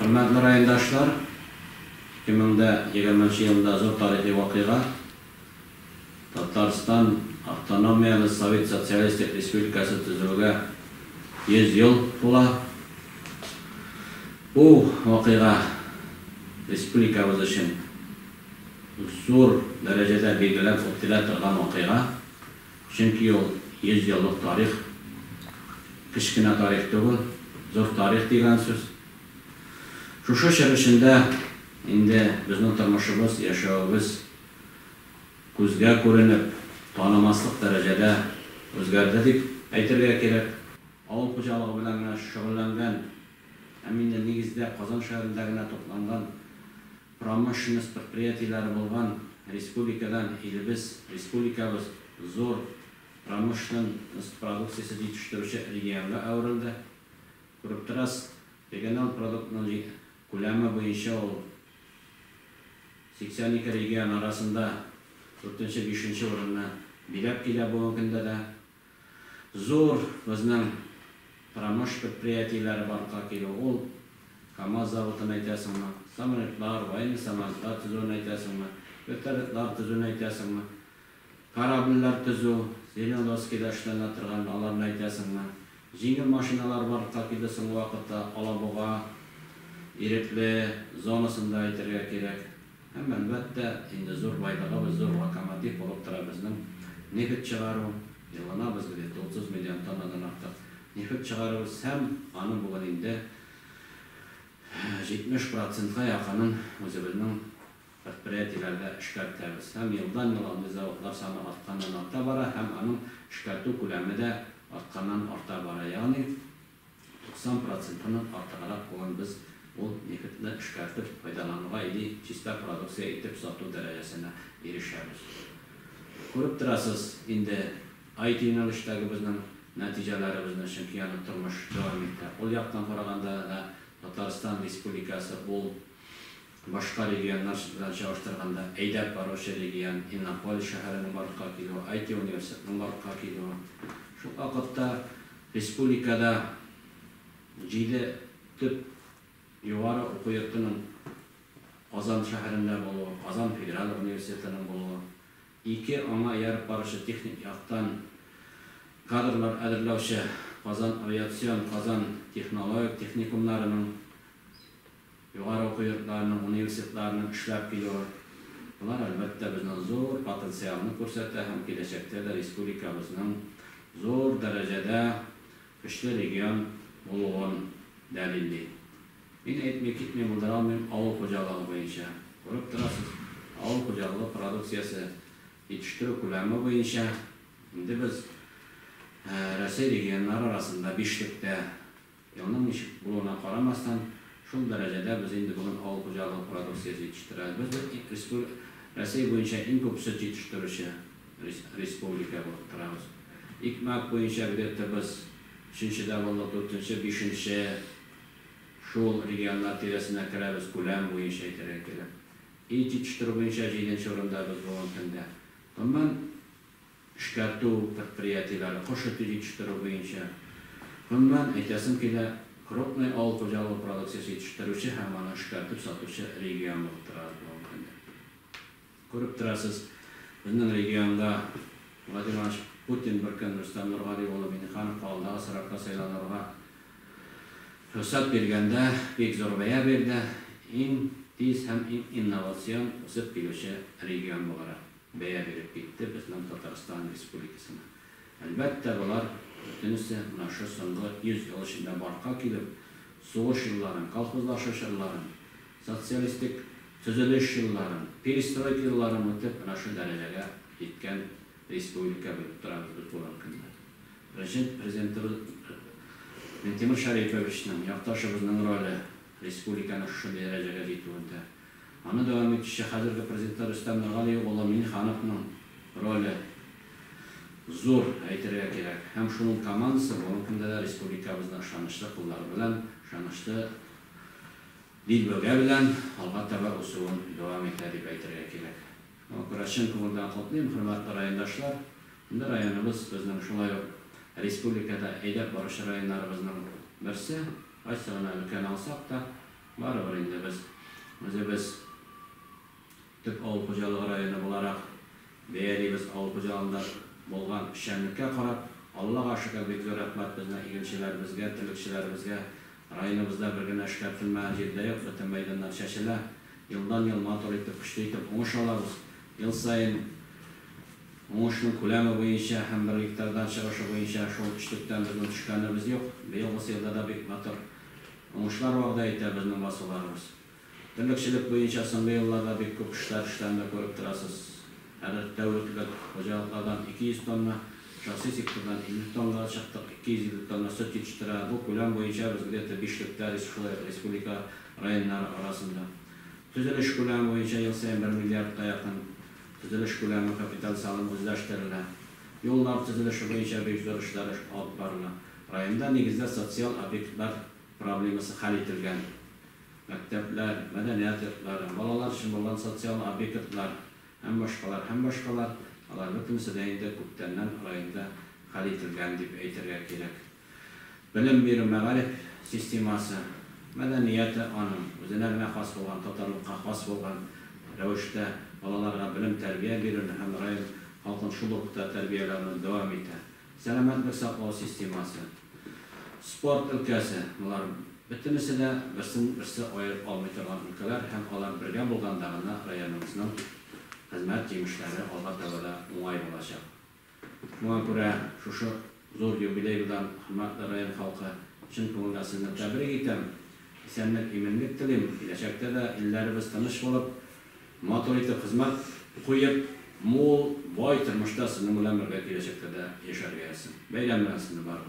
Hürmetli rayondaşlar, 2020 yılında zor tarihi vakıya Tatarstan Avtonomiyalı Sovet Sosyalistik Respublikası tüzülüge 100 yıl tola. Bu vakıya Respublikamız için zor derecede belgilenen öttiler turgan vakıya. Çünkü 100 yıllık tarih, kışkına tarih değil, zor tarih degan söz. Şu şerişinde indi bizning turmushimiz, yaşayışımız ko'zga ko'rinib, tanımaslık derecede o'zgardi deb aytishga kerak. Avul xo'jaligi bilan shug'ullangan, hamda negizda Qozon shahrida to'plangan pромышленность предприятиялari bo'lgan respublikadan biz respublikamız zo'r pромышленность produksiyasi yetishtiruvchi regionga ayrildi. Ko'rib turasiz, regional produktning ko'lami bo'yicha 82 region arasında 4-5 o'rinni bilab keladi. Bu kunda da zo'r bizning pромышленность предприятиялari barqa keladi. Ol KAMAZ zavodini aytasizmi, samolyotlar, voyinli samolyotlar tuzuvini aytasizmi, vertolyotlar tuzuvini aytasizmi, kорабльlar tuzuv, Zelenovskiyda ishlantirgan ularni aytasizmi, yengil mashinalar barqa keldi so'ng vaqtda Alabuga, Erikli zonasında aytishga kerak. Hem albatta endi zo'r boyligi va zo'r lokomotiv bo'lib turadi bizning neft chiqaruv. Yilına biz 30 milyon tonnadan ortiq neft chiqaruvimiz ham ana bugun endi 70%ga yaqinin o'zi bizning предприятияларда ishlatamiz. Hem yıldan yıla zavodlar soni ortgandan orta bora, hem onun ishlatу ko'lami da ortgandan orta bora. Ya'ni 90%'ning ortiqroq bo'lgan biz o neftni ishlatib foydalanуга или чиста produksiya etib sotuv darajasına erishamiz. Ko'rib turasiz, endi IT yo'nalishdagi bizning natijalarimizni Chimkiyani turmush davom etdi. O yoqdan qaraganda Tatarstan Respublikasi ol boshqa regionlar bilan solishtirganda aydab boruvchi region Innopol shahrining barqa kilo, IT universitetining barqa kilo. Shu vaqtda respublikada jide tip yuqori o'quv yurtining Qozon shahrida bo'lib, Qozon federal universitetining bo'lib, iki ona yarib borishi texnik yoqdan kadrlar adırlavchi Qozon aviatsion, Qozon texnologik texnikumlarining yuqori o'quv yurtlarining, universitetlarining ishlab keliyor. Bular albatta bizning zo'r potensialni ko'rsatadi, ham kelajakda respublikamizning zo'r darajada kuchli region bo'lishini dalillaydi. Men aytmay ketmay bildirolmayman, avul xo'jaligi bo'yicha ko'rib turasiz, avul xo'jaligi produksiyasi yetishtiruv ko'lami bo'yicha endi biz Rossiya regionlari orasida 5likda yomon ish bo'lgani qaramasdan shu darajada biz endi bugun avul xo'jaligi produksiyasi yetishtiramiz. Biz Rossiya bo'yicha eng ko'p sut yetishtiruvchi respublika bo'lib turamiz. Ikmak bo'yicha biz 3-davomli 4-5 şu regionlar teresine kiramiz, ko'lam bo'yicha aytishga kerak. İç yetishtiruv bo'yicha 7-chi o'rinda biz bo'lgan kunda. Bundan ishlatу предприятиялari qo'shib yetishtiruv bo'yicha bundan aytasim kerak, крупный avul xo'jaligi produksiyasi yetishtiruvchi ham mana ishlatib sotuvchi region bo'lib turadi bu kunda. Ko'rib turasiz, bizning regionda Vladimir Putin bir kun Rustam Nurg'aliyev Minixanov qoldiga Sirdaryo saylovlariga fırsat berganda bek zo'r baya berdi. Eng tez ham innovatsion o'sib keluvchi region bo'lib baya berib ketdi bizning Tatarstan Respublikasina. Albatta bular butunisi mana shu so'nggi 100 yil ichida barqa kelib, so'g'ish yillarini, kolxozlashish yillarini, sotsialistik tuzilish yillarini, perestroyka yillarini o'tib mana shu darajaga yetgan respublika bo'lib turamiz biz bu kunda. Prezident Temur Sharipovichning yaqtoshimizning roli respublikani shu darajaga yetkazdi. Ana davom etishi hozirgi prezident Rustam Nurg'aliyev Minixanovning roli zo'r aytishga kerak. Ham shuning komandasi bugungi kunda respublikamizning ishonchli qullar bilan, ishonchli dilboga bilan albatta va o'suvini davom etadi deb aytishga kerak. Operasyon ko'ngildan qutlayman, hurmatli rayondoshlar. Bunda rayonimiz bizning shunday respublikada aydab borish rayonlarimizning birsi, aytsana ulkan olsak da Baribir endi biz tüp avul xo'jaligi rayoni bo'larak biz avul xo'jaligida bo'lgan ishchanlikka qarab Allohga shukr bek zo'r rahmat bizning igilchilarimizga, tilikchilarimizga rayonimizda birgina ishlatma yerda yo'q, butun maydonlar shashila yildan yil motor etib kuchli etib o'ng'ish olamiz. Yil sayin o'ng'ishning ko'lami bo'yicha ham 1 gektardan chiqishi bo'yicha shu ishlikdan bizning tushganimiz yo'q. Bu yil bo'lsa yilda bek motor o'ng'ishlar borda aytadi bizning mas'ullarimiz. Tilikchilik bo'yicha so'nggi yillarda bek ko'p ishlarni ko'rib turasiz. Har davlatlar xo'jaliklardan 200 tonna, shaxsiy sektordan 50 tonna chiqdi, 250 tonna sut yetishtiradi. Bu ko'lam bo'yicha bizga 5 gektar respublika rayonlari orasida. Tuzilish ko'lami bo'yicha yil sayin 1 milliardga yaqin tuzilish ko'lami kapital salimi o'zlashtiriladi. Yo'llar tuzilishi bo'yicha buyuk ishlar olib boriladi. Rayonda negizda sotsial obyektlar problemasi hal etilgan. Maktablar, madaniyat yurtlari, bolalar uchun bo'lgan sotsial obyektlar ham boshqalar ular butunsiga endi ko'pdandan rayonda hal etilgan deb aytishga kerak. Bilim beru ma'rifat sistemasi madaniyati o'ziga xos bo'lgan, to'g'rilikqa xos bo'lgan ravishda bolalarga bilim tarbiya berishni ham rayon xalqini shu ruhda tarbiyalarini davom etadi. Salomatlik saqlash sistemasi, sport ilkasi, bular butunisida birsi ayirib olmay turgan ilkalar ham ular birga bo'lgandagina rayonimizning xizmat yemishlari albatta o'ng'ay bo'lacak. Shunga ko'ra shu zo'r yubiley bilan hurmatli rayon xalqi chin ko'ngildan sizni tabrik etaman. Esenlik, eminlik tilayman. Kelajakda da illarimiz tanish bo'lib, motor etib xizmat qo'yib, mo'l boy turmushda sizni bilan birga kelajakda da yasharga. Bayram bilan sizni bor